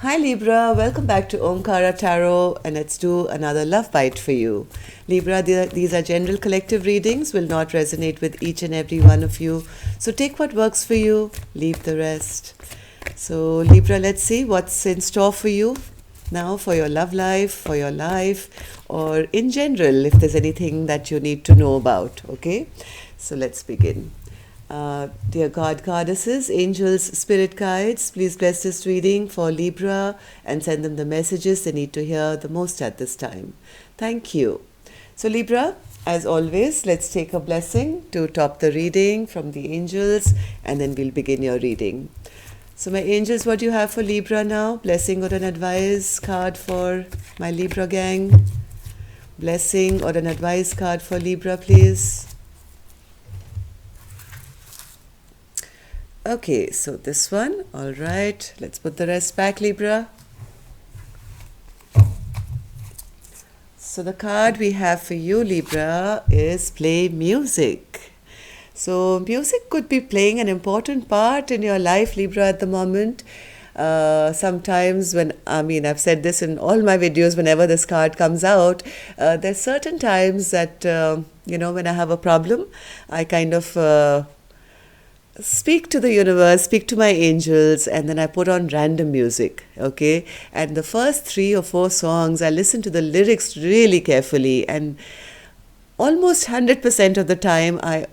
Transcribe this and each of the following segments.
Hi Libra, welcome back to Omkara Tarot, and let's do another love bite for you. Libra, these are general collective readings, will not resonate with each and every one of you. So take what works for you, leave the rest. So Libra, let's see what's in store for you now for your love life, for your life, or in general, if there's anything that you need to know about, okay? So let's begin. Dear God, goddesses, angels, spirit guides, please bless this reading for Libra and send them the messages they need to hear the most at this time. Thank you. So Libra, as always, let's take a blessing to top the reading from the angels, and then we'll begin your reading. So my angels, what do you have for Libra now? Blessing or an advice card for my Libra gang? Blessing or an advice card for Libra, please. Okay, so this one, all right. Let's put the rest back, Libra. So the card we have for you, Libra, is play music. So music could be playing an important part in your life, Libra, at the moment. Sometimes I've said this in all my videos whenever this card comes out, there's certain times that, when I have a problem, I kind of speak to the universe, speak to my angels, and then I put on random music, okay? And the first 3 or 4 songs, I listen to the lyrics really carefully, and almost 100% of the time, I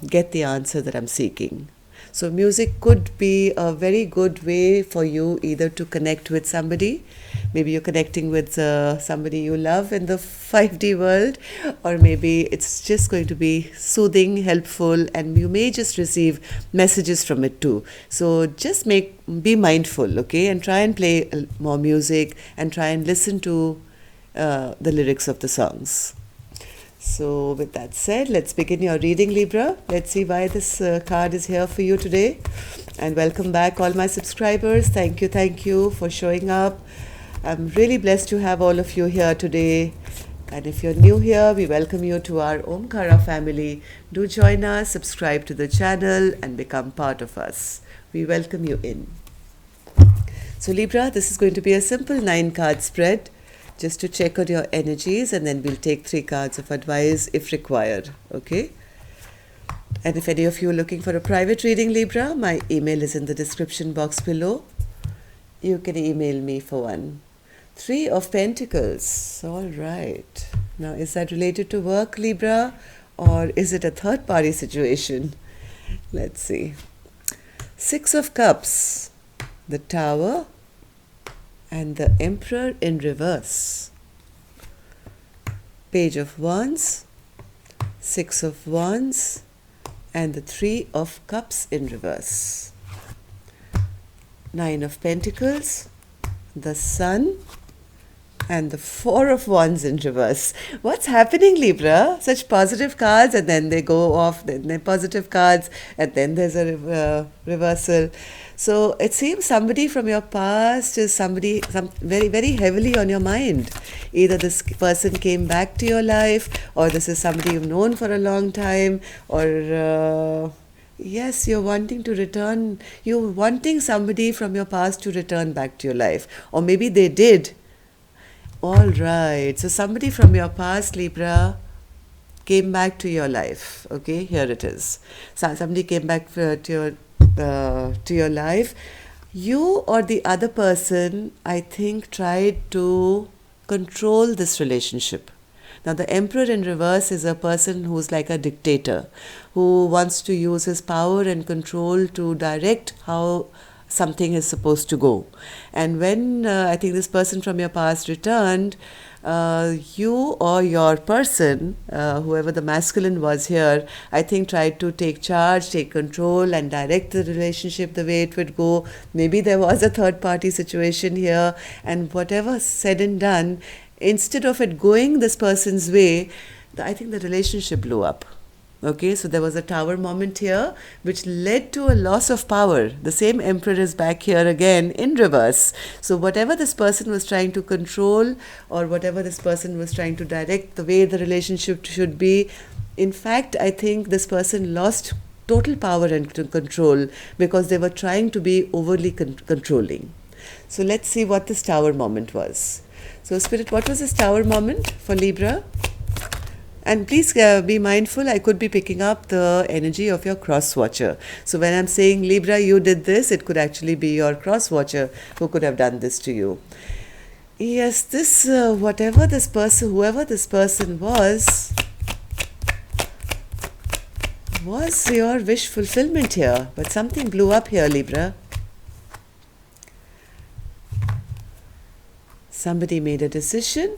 get the answer that I'm seeking. So music could be a very good way for you either to connect with somebody. Maybe you're connecting with somebody you love in the 5D world, or maybe it's just going to be soothing, helpful, and you may just receive messages from it too. So just be mindful, okay, and try and play more music and try and listen to the lyrics of the songs. So with that said, let's begin your reading, Libra. Let's see why this card is here for you today. And welcome back, all my subscribers. Thank you for showing up. I'm really blessed to have all of you here today. And if you're new here, we welcome you to our Omkara family. Do join us, subscribe to the channel, and become part of us. We welcome you in. So Libra, this is going to be a simple 9-card spread, just to check on your energies, and then we'll take 3 cards of advice if required, okay? And if any of you are looking for a private reading, Libra, my email is in the description box below. You can email me for one. 3 of Pentacles, all right. Now, is that related to work, Libra, or is it a third-party situation? Let's see. 6 of Cups, the Tower, and the Emperor in reverse. Page of Wands, 6 of Wands, and the 3 of Cups in reverse. 9 of Pentacles, the Sun, and the 4 of Wands in reverse. What's happening, Libra? Such positive cards, and then they go off, then they're positive cards, and then there's a reversal. So it seems somebody from your past is very, very heavily on your mind. Either this person came back to your life, or this is somebody you've known for a long time, or yes, you're wanting to return. You're wanting somebody from your past to return back to your life, or maybe they did. All right. So somebody from your past, Libra, came back to your life. Okay, here it is. So somebody came back to your life. You or the other person, I think, tried to control this relationship. Now, the Emperor in reverse is a person who's like a dictator, who wants to use his power and control to direct how something is supposed to go. And when I think this person from your past returned, you or your person, whoever the masculine was here, I think tried to take charge, take control, and direct the relationship the way it would go. Maybe there was a third-party situation here, and whatever said and done, instead of it going this person's way, I think the relationship blew up. Okay, so there was a Tower moment here, which led to a loss of power. The same Emperor is back here again in reverse. So whatever this person was trying to control, or whatever this person was trying to direct the way the relationship should be, in fact, I think this person lost total power and control because they were trying to be overly controlling. So let's see what this Tower moment was. So Spirit, what was this Tower moment for Libra? And please be mindful, I could be picking up the energy of your cross watcher. So when I'm saying Libra, you did this, it could actually be your cross watcher who could have done this to you. Yes, this, whoever this person was your wish fulfillment here. But something blew up here, Libra. Somebody made a decision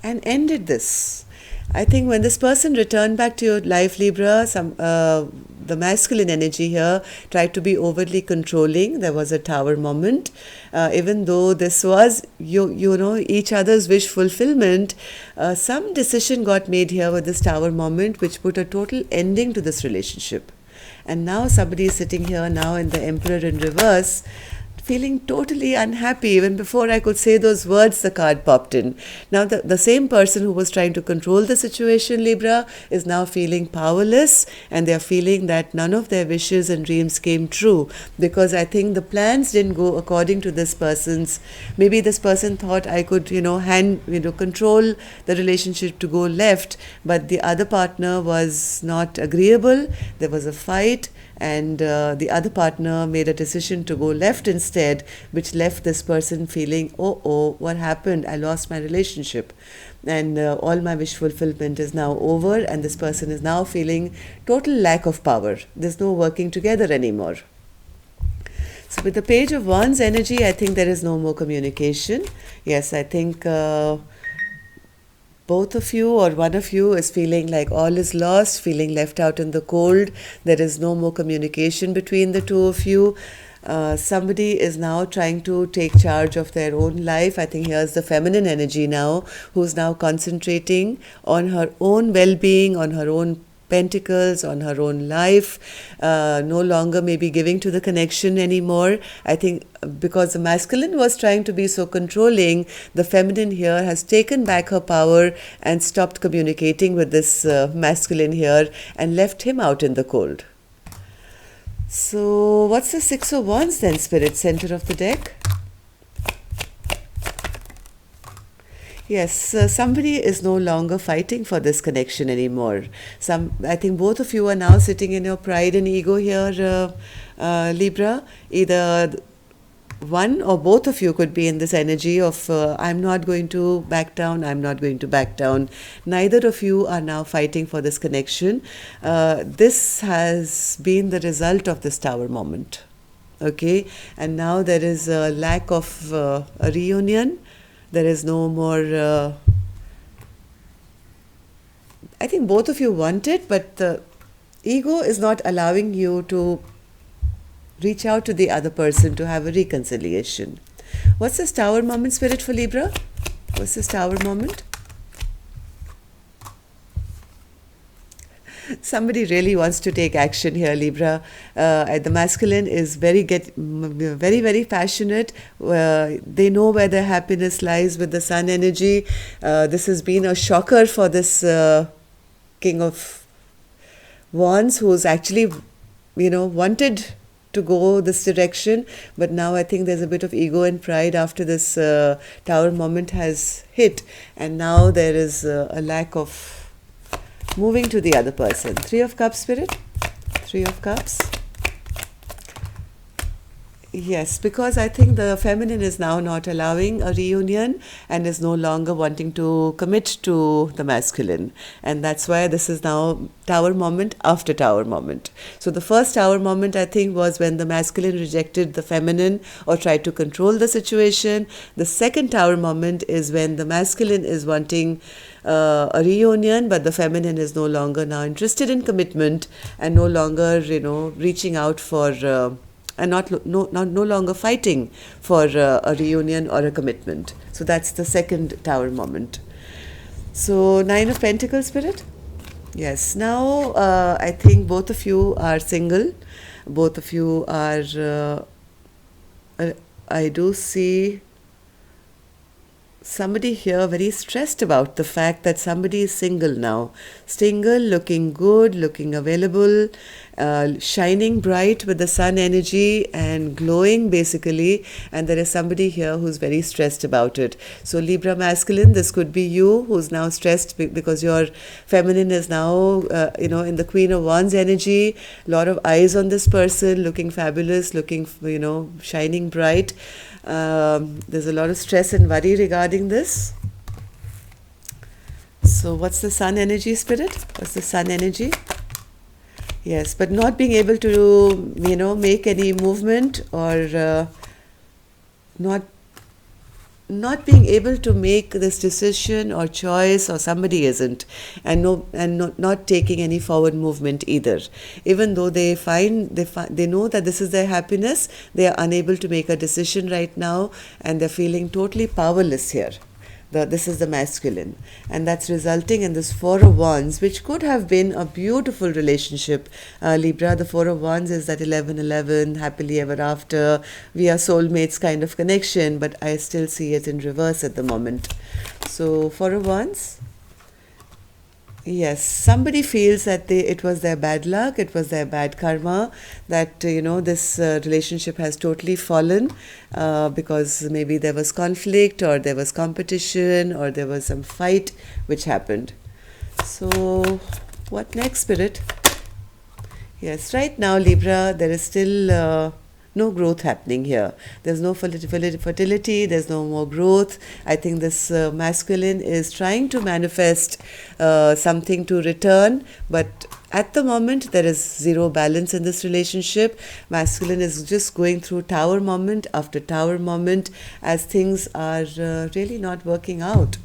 and ended this. I think when this person returned back to your life, Libra, the masculine energy here tried to be overly controlling. There was a Tower moment. Even though this was, you know, each other's wish fulfillment, some decision got made here with this Tower moment which put a total ending to this relationship. And now somebody is sitting here now in the Emperor in reverse, feeling totally unhappy. Even before I could say those words, the card popped in. Now the same person who was trying to control the situation, Libra, is now feeling powerless, and they are feeling that none of their wishes and dreams came true, because I think the plans didn't go according to this person's. Maybe this person thought I could, control the relationship to go left, but the other partner was not agreeable. There was a fight, and the other partner made a decision to go left instead, which left this person feeling, oh, what happened? I lost my relationship, and all my wish fulfillment is now over, and this person is now feeling total lack of power. There's no working together anymore. So with the Page of Wands energy, I think there is no more communication. Yes, I think both of you or one of you is feeling like all is lost, feeling left out in the cold. There is no more communication between the two of you. Somebody is now trying to take charge of their own life. I think here's the feminine energy now, who's now concentrating on her own well-being, on her own pentacles, on her own life, no longer maybe giving to the connection anymore. I think because the masculine was trying to be so controlling, the feminine here has taken back her power and stopped communicating with this masculine here and left him out in the cold. So what's the Six of Wands then, Spirit, center of the deck? Yes, somebody is no longer fighting for this connection anymore. I think both of you are now sitting in your pride and ego here, Libra. Either one or both of you could be in this energy of I'm not going to back down, I'm not going to back down. Neither of you are now fighting for this connection. This has been the result of this Tower moment. Okay, and now there is a lack of a reunion. There is no more, I think both of you want it, but the ego is not allowing you to reach out to the other person to have a reconciliation. What's this Tower moment, Spirit, for Libra? What's this Tower moment? Somebody really wants to take action here, Libra. The masculine is very, very passionate. They know where their happiness lies with the Sun energy. This has been a shocker for this King of Wands, who's actually, wanted to go this direction, but now I think there's a bit of ego and pride after this Tower moment has hit, and now there is a lack of moving to the other person. Three of Cups, Spirit. Three of Cups. Yes, because I think the feminine is now not allowing a reunion and is no longer wanting to commit to the masculine. And that's why this is now Tower moment after Tower moment. So the first Tower moment, I think, was when the masculine rejected the feminine or tried to control the situation. The second Tower moment is when the masculine is wanting a reunion, but the feminine is no longer now interested in commitment and no longer, reaching out for and no longer fighting for a reunion or a commitment. So that's the second Tower moment. So Nine of Pentacles, Spirit. Yes, now I think both of you are single. Both of you are, I do see somebody here very stressed about the fact that somebody is single now. Single, looking good, looking available, shining bright with the sun energy and glowing basically, and there is somebody here who's very stressed about it. So Libra masculine, this could be you who's now stressed because your feminine is now in the Queen of Wands energy. A lot of eyes on this person, looking fabulous, looking shining bright. There's a lot of stress and worry regarding this. So what's the sun energy, Spirit? What's the sun energy? Yes, but not being able to, make any movement, or not being able to make this decision or choice, or somebody isn't, and not taking any forward movement either. Even though they know that this is their happiness, they are unable to make a decision right now, and they're feeling totally powerless here. This is the masculine, and that's resulting in this Four of Wands, which could have been a beautiful relationship. Libra, the Four of Wands is that 11-11, happily ever after, we are soulmates kind of connection, but I still see it in reverse at the moment. So Four of Wands. Yes, somebody feels that it was their bad luck, it was their bad karma, that this relationship has totally fallen because maybe there was conflict, or there was competition, or there was some fight which happened. So what next, Spirit? Yes, right now, Libra, there is still no growth happening here. There's no fertility, there's no more growth. I think this masculine is trying to manifest something to return, but at the moment there is zero balance in this relationship. Masculine is just going through tower moment after tower moment as things are really not working out.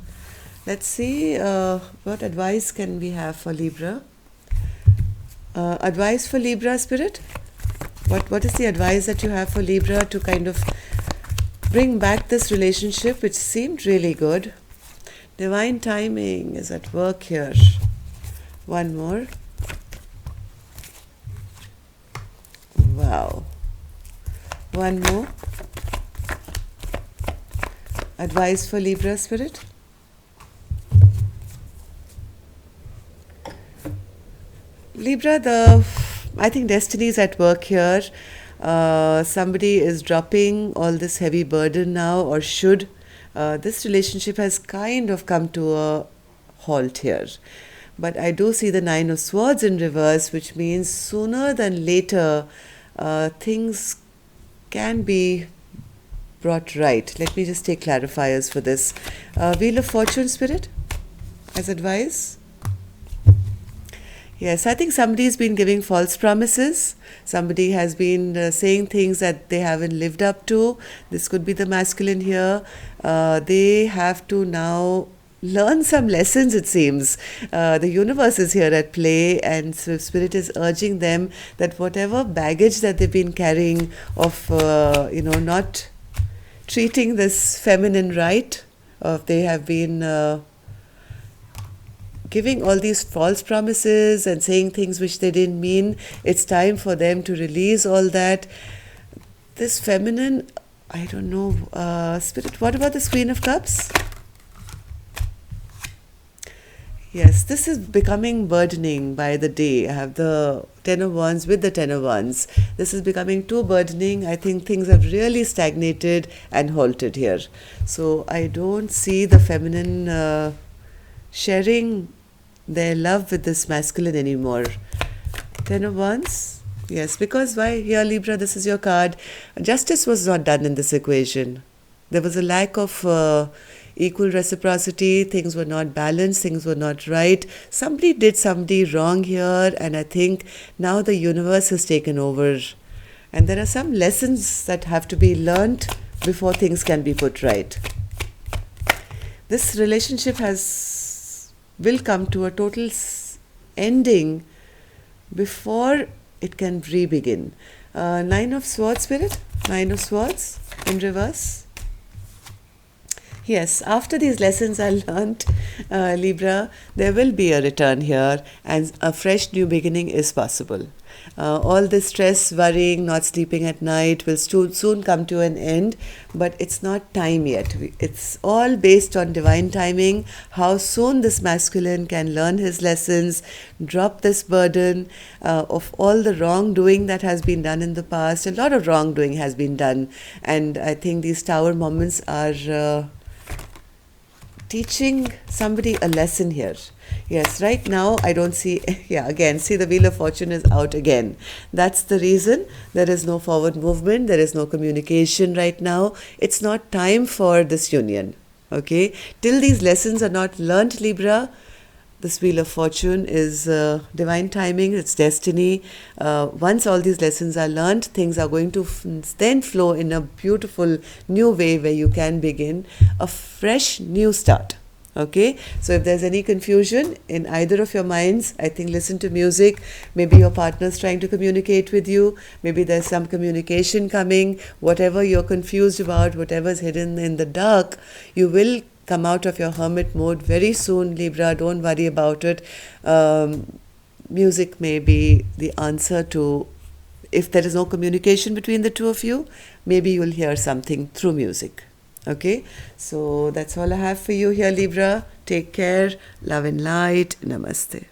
Let's see what advice can we have for Libra. Advice for Libra, Spirit? What is the advice that you have for Libra to kind of bring back this relationship, which seemed really good? Divine timing is at work here. One more. Wow. One more. Advice for Libra, Spirit? Libra, I think destiny is at work here. Somebody is dropping all this heavy burden now, or should. This relationship has kind of come to a halt here. But I do see the Nine of Swords in reverse, which means sooner than later things can be brought right. Let me just take clarifiers for this. Wheel of Fortune, Spirit, as advice? Yes, I think somebody's been giving false promises. Somebody has been saying things that they haven't lived up to. This could be the masculine here. They have to now learn some lessons, it seems. The universe is here at play, and so Spirit is urging them that whatever baggage that they've been carrying of, not treating this feminine right, or they have been giving all these false promises and saying things which they didn't mean. It's time for them to release all that. This feminine, I don't know, Spirit, what about this Queen of Cups? Yes, this is becoming burdening by the day. I have the Ten of Wands with the Ten of Wands. This is becoming too burdening. I think things have really stagnated and halted here. So I don't see the feminine sharing their love with this masculine anymore. Ten of Wands. Yes, because why? Here, Libra, this is your card. Justice was not done in this equation. There was a lack of equal reciprocity. Things were not balanced. Things were not right. Somebody did somebody wrong here, and I think now the universe has taken over. And there are some lessons that have to be learnt before things can be put right. This relationship will come to a total ending before it can re-begin. Nine of Swords, Spirit? Nine of Swords in reverse. Yes, after these lessons I learned, Libra, there will be a return here, and a fresh new beginning is possible. All this stress, worrying, not sleeping at night will soon come to an end, but it's not time yet. It's all based on divine timing, how soon this masculine can learn his lessons, drop this burden of all the wrongdoing that has been done in the past. A lot of wrongdoing has been done, and I think these tower moments are teaching somebody a lesson here. Yes, right now I don't see, yeah, again, see the Wheel of Fortune is out again. That's the reason there is no forward movement, there is no communication right now. It's not time for this union, okay? Till these lessons are not learnt, Libra, this Wheel of Fortune is divine timing, it's destiny. Once all these lessons are learned, things are going to then flow in a beautiful new way where you can begin a fresh new start. Okay, so if there's any confusion in either of your minds, I think listen to music. Maybe your partner's trying to communicate with you. Maybe there's some communication coming. Whatever you're confused about, whatever's hidden in the dark, you will come out of your hermit mode very soon, Libra. Don't worry about it. Music may be the answer to, if there is no communication between the two of you, maybe you'll hear something through music. Okay, so that's all I have for you here, Libra. Take care, love and light. Namaste.